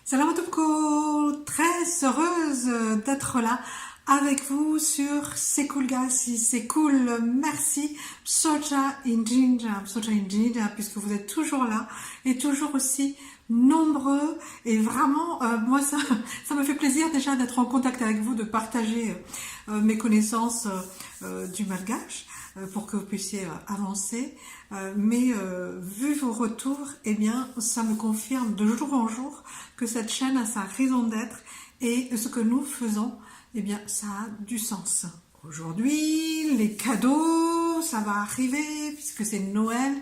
Salam alaikum, très heureuse d'être là avec vous sur C'est cool gars, si c'est cool, merci, Soja Injinja, puisque vous êtes toujours là et toujours aussi nombreux et vraiment, moi ça me fait plaisir déjà d'être en contact avec vous, de partager mes connaissances du malgache pour que vous puissiez avancer, mais vu vos retours, eh bien ça me confirme de jour en jour que cette chaîne a sa raison d'être et ce que nous faisons, eh bien ça a du sens. Aujourd'hui, les cadeaux, ça va arriver puisque c'est Noël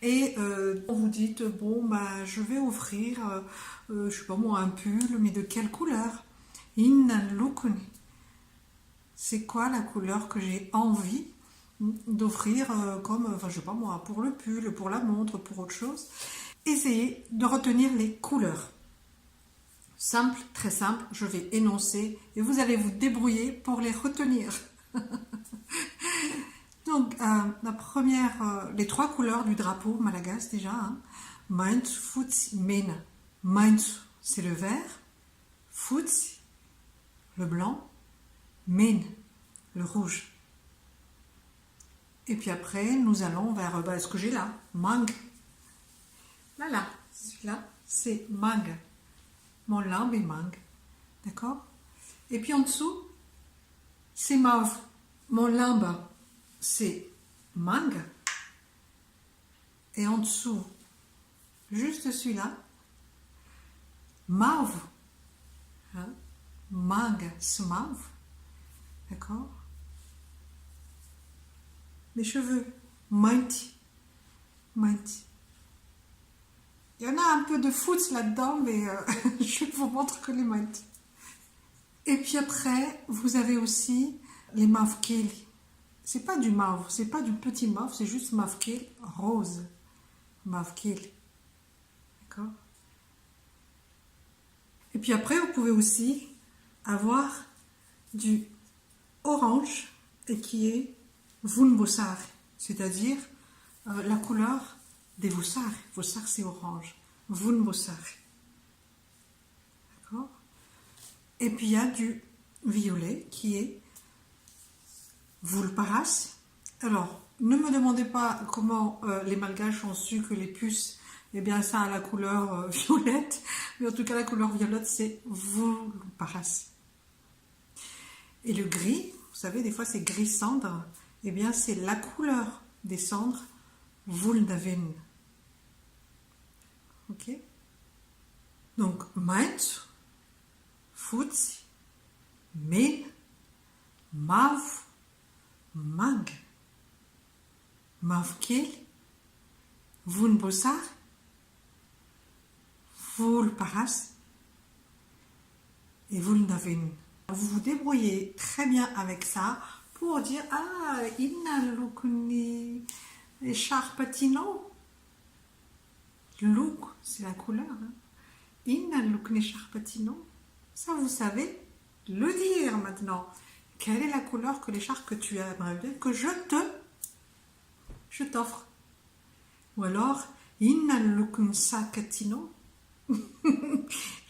et vous dites, bon bah je vais offrir, je sais pas moi, un pull, mais de quelle couleur? Innalukuni. C'est quoi la couleur que j'ai envie d'offrir comme, enfin je sais pas moi, pour le pull, pour la montre, pour autre chose? Essayez de retenir les couleurs. Simple, très simple, je vais énoncer et vous allez vous débrouiller pour les retenir. Donc, la première, les trois couleurs du drapeau malagasy déjà. Hein. Maint, futsi, men. Maint, c'est le vert. Futsi, le blanc. Men, le rouge. Et puis après, nous allons vers ce que j'ai là. Mang. Là, celui-là, c'est mang. Mon lambe est mangue, d'accord? Et puis en dessous, c'est mauve. Mon lambe, c'est mangue. Et en dessous, juste celui-là, mauve. Hein? Mangue, c'est mauve, d'accord? Les cheveux, mainti. Mainti. Il y en a un peu de foot là-dedans, mais je vous montre que les maintes. Et puis après, vous avez aussi les mavkeli. C'est pas du mauve, c'est pas du petit mauve, c'est juste mavkeli rose. Mavkeli. D'accord? Et puis après, vous pouvez aussi avoir du orange et qui est vunbosar, c'est-à-dire la couleur des voussards. Voussards, c'est orange. Vunbosar. D'accord? Et puis il y a du violet qui est vulparas. Alors, ne me demandez pas comment les malgaches ont su que les puces, eh bien ça a la couleur violette. Mais en tout cas, la couleur violette, c'est vulparas. Et le gris, vous savez, des fois c'est gris cendre. Eh bien, c'est la couleur des cendres. Vulnavin. Ok? Donc, maint, futsi, men, mauve, mang, mavkeli, vunbosar, vulparas et vulnavin. Vous vous débrouillez très bien avec ça pour dire, ah, innalukuni. Sharpatino. Look, c'est la couleur. Hein. Inna look sharpatino. Ça, vous savez le dire maintenant. Quelle est la couleur que l'écharpe que tu aimerais bien que je t'offre? Ou alors, inna look sakatino.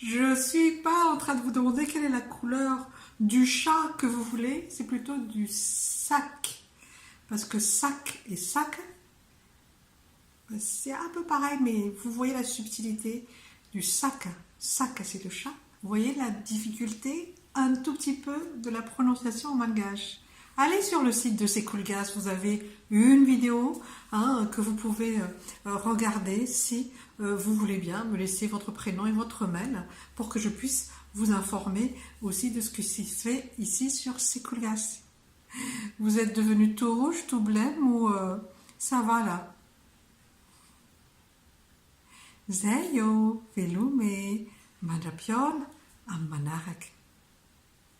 Je suis pas en train de vous demander quelle est la couleur du chat que vous voulez. C'est plutôt du sac. Parce que sac et sac, c'est un peu pareil, mais vous voyez la subtilité du sac. Sac, c'est le chat. Vous voyez la difficulté un tout petit peu de la prononciation en malgache. Allez sur le site de C'est cool gars, vous avez une vidéo que vous pouvez regarder si vous voulez bien me laisser votre prénom et votre mail pour que je puisse vous informer aussi de ce qui se fait ici sur C'est cool gars. Vous êtes devenu tout rouge, tout blême ou ça va là? Zeyo, velume, madapion, am manarek.